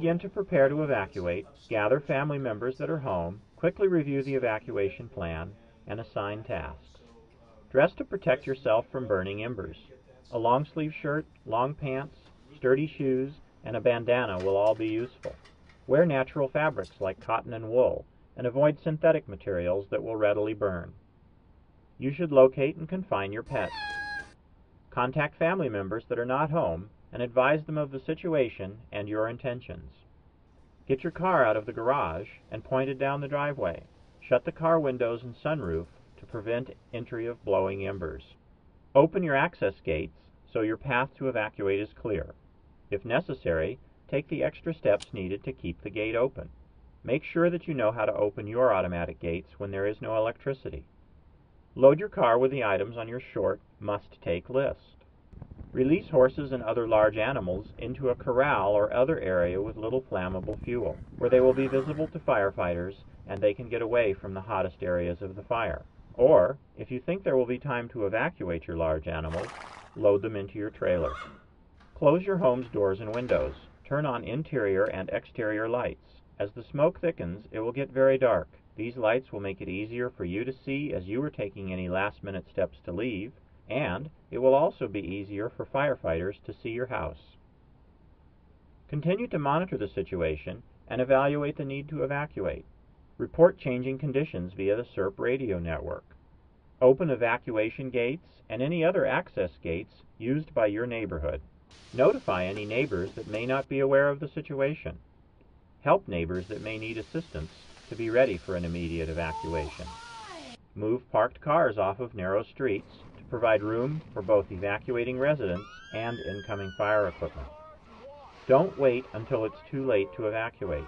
begin to prepare to evacuate, gather family members that are home, quickly review the evacuation plan, and assign tasks. Dress to protect yourself from burning embers. A long-sleeve shirt, long pants, sturdy shoes, and a bandana will all be useful. Wear natural fabrics like cotton and wool, and avoid synthetic materials that will readily burn. You should locate and confine your pets. Contact family members that are not home and advise them of the situation and your intentions. Get your car out of the garage and point it down the driveway. Shut the car windows and sunroof to prevent entry of blowing embers. Open your access gates so your path to evacuate is clear. If necessary, take the extra steps needed to keep the gate open. Make sure that you know how to open your automatic gates when there is no electricity. Load your car with the items on your short must-take list. Release horses and other large animals into a corral or other area with little flammable fuel, where they will be visible to firefighters and they can get away from the hottest areas of the fire. Or, if you think there will be time to evacuate your large animals, load them into your trailer. Close your home's doors and windows. Turn on interior and exterior lights. As the smoke thickens, it will get very dark. These lights will make it easier for you to see as you are taking any last-minute steps to leave, and it will also be easier for firefighters to see your house. Continue to monitor the situation and evaluate the need to evacuate. Report changing conditions via the CERPP radio network. Open evacuation gates and any other access gates used by your neighborhood. Notify any neighbors that may not be aware of the situation. Help neighbors that may need assistance to be ready for an immediate evacuation. Move parked cars off of narrow streets to provide room for both evacuating residents and incoming fire equipment. Don't wait until it's too late to evacuate.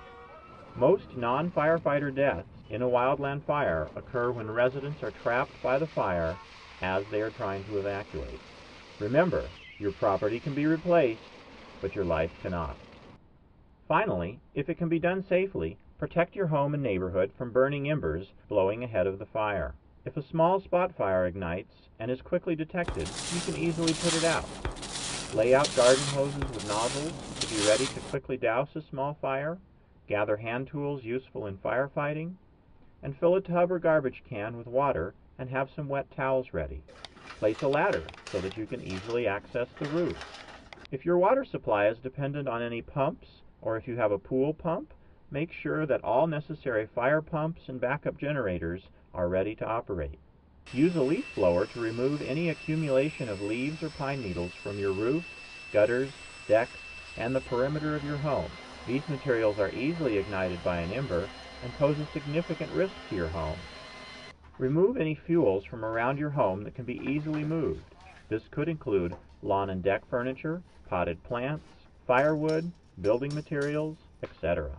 Most non-firefighter deaths in a wildland fire occur when residents are trapped by the fire as they are trying to evacuate. Remember, your property can be replaced, but your life cannot. Finally, if it can be done safely, protect your home and neighborhood from burning embers blowing ahead of the fire. If a small spot fire ignites and is quickly detected, you can easily put it out. Lay out garden hoses with nozzles to be ready to quickly douse a small fire, gather hand tools useful in firefighting, and fill a tub or garbage can with water and have some wet towels ready. Place a ladder so that you can easily access the roof. If your water supply is dependent on any pumps, or if you have a pool pump, make sure that all necessary fire pumps and backup generators are ready to operate. Use a leaf blower to remove any accumulation of leaves or pine needles from your roof, gutters, decks, and the perimeter of your home. These materials are easily ignited by an ember and pose a significant risk to your home. Remove any fuels from around your home that can be easily moved. This could include lawn and deck furniture, potted plants, firewood, building materials, etc.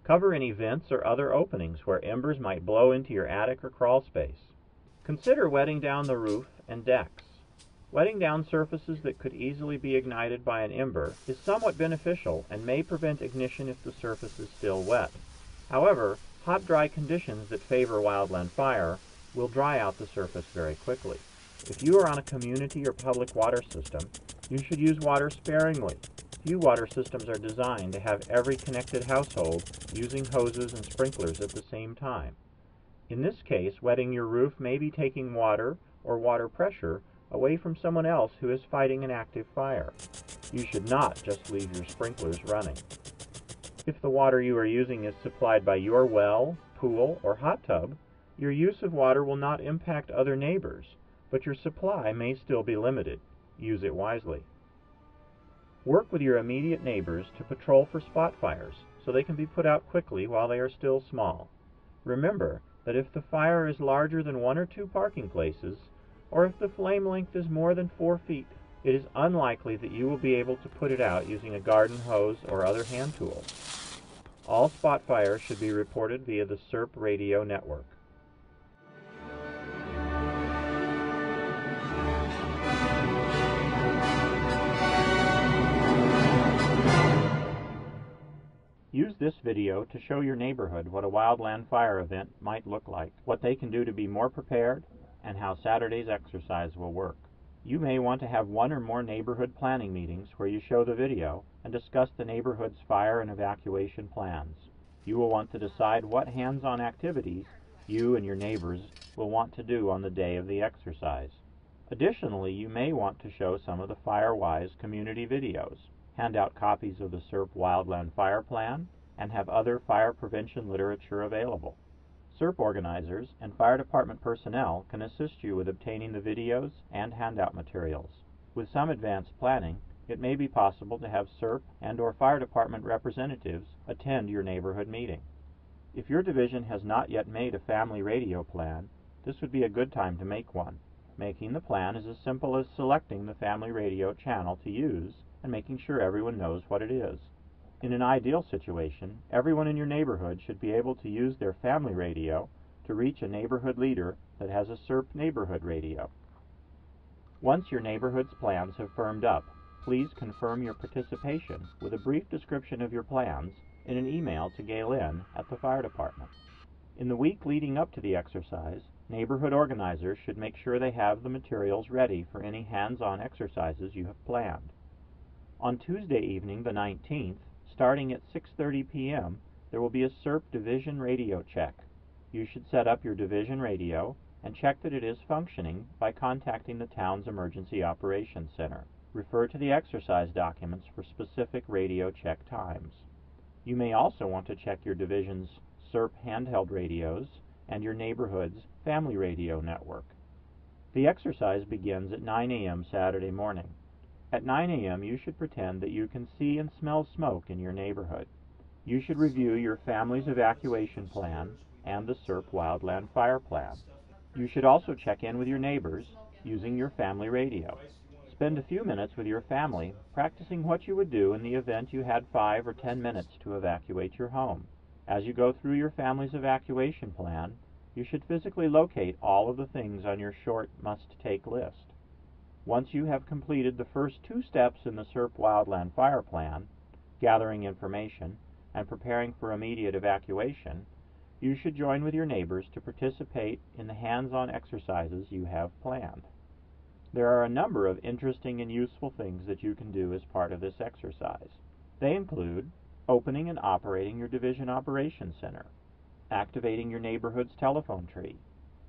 Cover any vents or other openings where embers might blow into your attic or crawl space. Consider wetting down the roof and decks. Wetting down surfaces that could easily be ignited by an ember is somewhat beneficial and may prevent ignition if the surface is still wet. However, hot, dry conditions that favor wildland fire will dry out the surface very quickly. If you are on a community or public water system, you should use water sparingly. Few water systems are designed to have every connected household using hoses and sprinklers at the same time. In this case, wetting your roof may be taking water or water pressure away from someone else who is fighting an active fire. You should not just leave your sprinklers running. If the water you are using is supplied by your well, pool, or hot tub, your use of water will not impact other neighbors, but your supply may still be limited. Use it wisely. Work with your immediate neighbors to patrol for spot fires so they can be put out quickly while they are still small. Remember that if the fire is larger than 1 or 2 parking places, or if the flame length is more than 4 feet, it is unlikely that you will be able to put it out using a garden hose or other hand tools. All spot fires should be reported via the CERPP radio network. Use this video to show your neighborhood what a wildland fire event might look like, what they can do to be more prepared, and how Saturday's exercise will work. You may want to have one or more neighborhood planning meetings where you show the video and discuss the neighborhood's fire and evacuation plans. You will want to decide what hands-on activities you and your neighbors will want to do on the day of the exercise. Additionally, you may want to show some of the FireWise community videos, hand out copies of the CERPP Wildland Fire Plan, and have other fire prevention literature available. CERPP organizers and fire department personnel can assist you with obtaining the videos and handout materials. With some advanced planning, it may be possible to have CERPP and/or fire department representatives attend your neighborhood meeting. If your division has not yet made a family radio plan, this would be a good time to make one. Making the plan is as simple as selecting the family radio channel to use and making sure everyone knows what it is. In an ideal situation, everyone in your neighborhood should be able to use their family radio to reach a neighborhood leader that has a CERPP neighborhood radio. Once your neighborhood's plans have firmed up, please confirm your participation with a brief description of your plans in an email to Galen at the fire department. In the week leading up to the exercise, neighborhood organizers should make sure they have the materials ready for any hands-on exercises you have planned. On Tuesday evening, the 19th, starting at 6:30 p.m., there will be a CERPP division radio check. You should set up your division radio and check that it is functioning by contacting the town's Emergency Operations Center. Refer to the exercise documents for specific radio check times. You may also want to check your division's CERPP handheld radios and your neighborhood's family radio network. The exercise begins at 9 a.m. Saturday morning. At 9 a.m. you should pretend that you can see and smell smoke in your neighborhood. You should review your family's evacuation plan and the CERPP Wildland Fire Plan. You should also check in with your neighbors using your family radio. Spend a few minutes with your family practicing what you would do in the event you had 5 or 10 minutes to evacuate your home. As you go through your family's evacuation plan, you should physically locate all of the things on your short must-take list. Once you have completed the first 2 steps in the CERPP Wildland Fire Plan, gathering information and preparing for immediate evacuation, you should join with your neighbors to participate in the hands-on exercises you have planned. There are a number of interesting and useful things that you can do as part of this exercise. They include opening and operating your Division Operations Center, activating your neighborhood's telephone tree,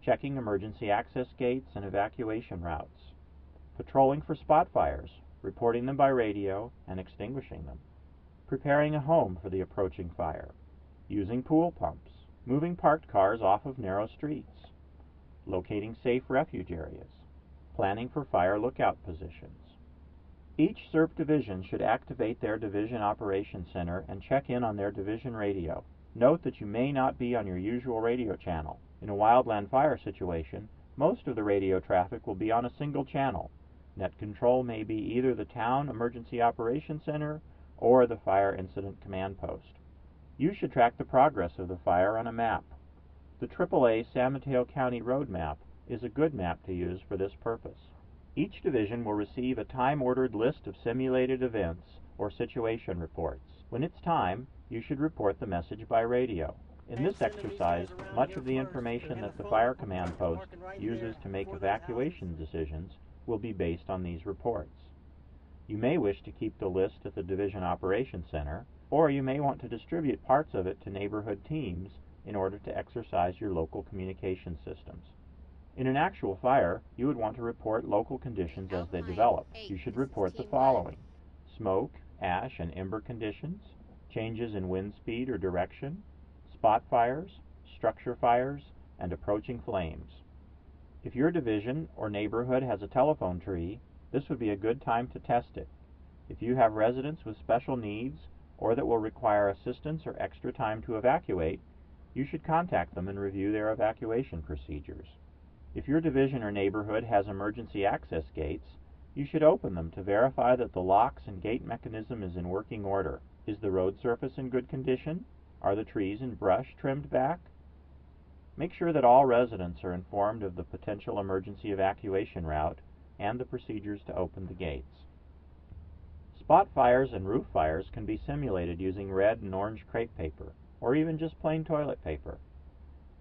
checking emergency access gates and evacuation routes, patrolling for spot fires, reporting them by radio and extinguishing them, preparing a home for the approaching fire, using pool pumps, moving parked cars off of narrow streets, locating safe refuge areas, planning for fire lookout positions. Each CERPP division should activate their Division Operations Center and check in on their division radio. Note that you may not be on your usual radio channel. In a wildland fire situation, most of the radio traffic will be on a single channel. Net control may be either the Town Emergency Operations Center or the Fire Incident Command Post. You should track the progress of the fire on a map. The AAA San Mateo County Road Map is a good map to use for this purpose. Each division will receive a time-ordered list of simulated events or situation reports. When it's time, you should report the message by radio. In this exercise, much of the information that the Fire Command Post uses to make evacuation decisions will be based on these reports. You may wish to keep the list at the Division Operations Center, or you may want to distribute parts of it to neighborhood teams in order to exercise your local communication systems. In an actual fire, you would want to report local conditions as they develop. You should report the following: smoke, ash, and ember conditions, changes in wind speed or direction, spot fires, structure fires, and approaching flames. If your division or neighborhood has a telephone tree, this would be a good time to test it. If you have residents with special needs or that will require assistance or extra time to evacuate, you should contact them and review their evacuation procedures. If your division or neighborhood has emergency access gates, you should open them to verify that the locks and gate mechanism is in working order. Is the road surface in good condition? Are the trees and brush trimmed back? Make sure that all residents are informed of the potential emergency evacuation route and the procedures to open the gates. Spot fires and roof fires can be simulated using red and orange crepe paper, or even just plain toilet paper.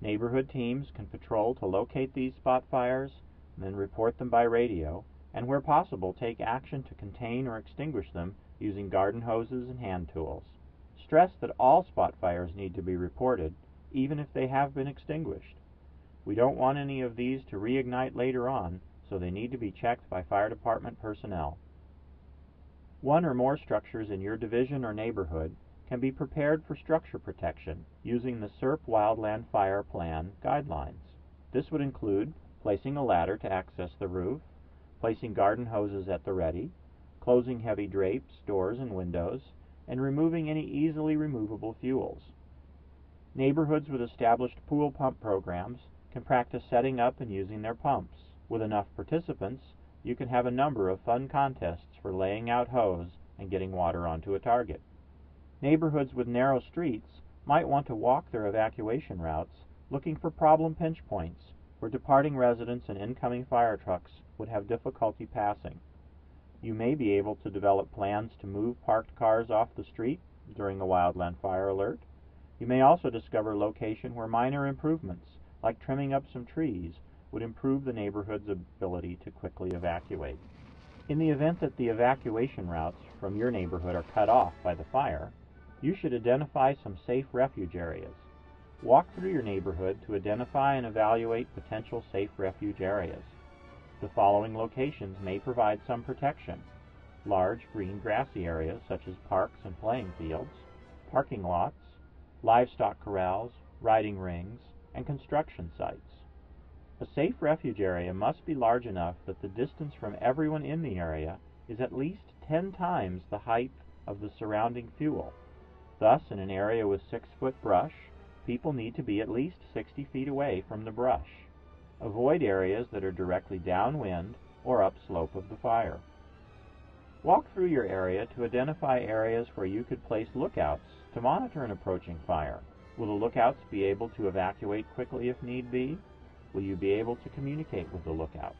Neighborhood teams can patrol to locate these spot fires and then report them by radio and where possible, take action to contain or extinguish them using garden hoses and hand tools. Stress that all spot fires need to be reported, even if they have been extinguished. We don't want any of these to reignite later on, so they need to be checked by fire department personnel. One or more structures in your division or neighborhood can be prepared for structure protection using the CERPP Wildland Fire Plan guidelines. This would include placing a ladder to access the roof, placing garden hoses at the ready, closing heavy drapes, doors, and windows, and removing any easily removable fuels. Neighborhoods with established pool pump programs can practice setting up and using their pumps. With enough participants, you can have a number of fun contests for laying out hose and getting water onto a target. Neighborhoods with narrow streets might want to walk their evacuation routes looking for problem pinch points where departing residents and incoming fire trucks would have difficulty passing. You may be able to develop plans to move parked cars off the street during a wildland fire alert. You may also discover location where minor improvements, like trimming up some trees, would improve the neighborhood's ability to quickly evacuate. In the event that the evacuation routes from your neighborhood are cut off by the fire, you should identify some safe refuge areas. Walk through your neighborhood to identify and evaluate potential safe refuge areas. The following locations may provide some protection: large green grassy areas such as parks and playing fields, parking lots, livestock corrals, riding rings, and construction sites. A safe refuge area must be large enough that the distance from everyone in the area is at least 10 times the height of the surrounding fuel. Thus, in an area with 6-foot brush, people need to be at least 60 feet away from the brush. Avoid areas that are directly downwind or upslope of the fire. Walk through your area to identify areas where you could place lookouts to monitor an approaching fire. Will the lookouts be able to evacuate quickly if need be? Will you be able to communicate with the lookouts?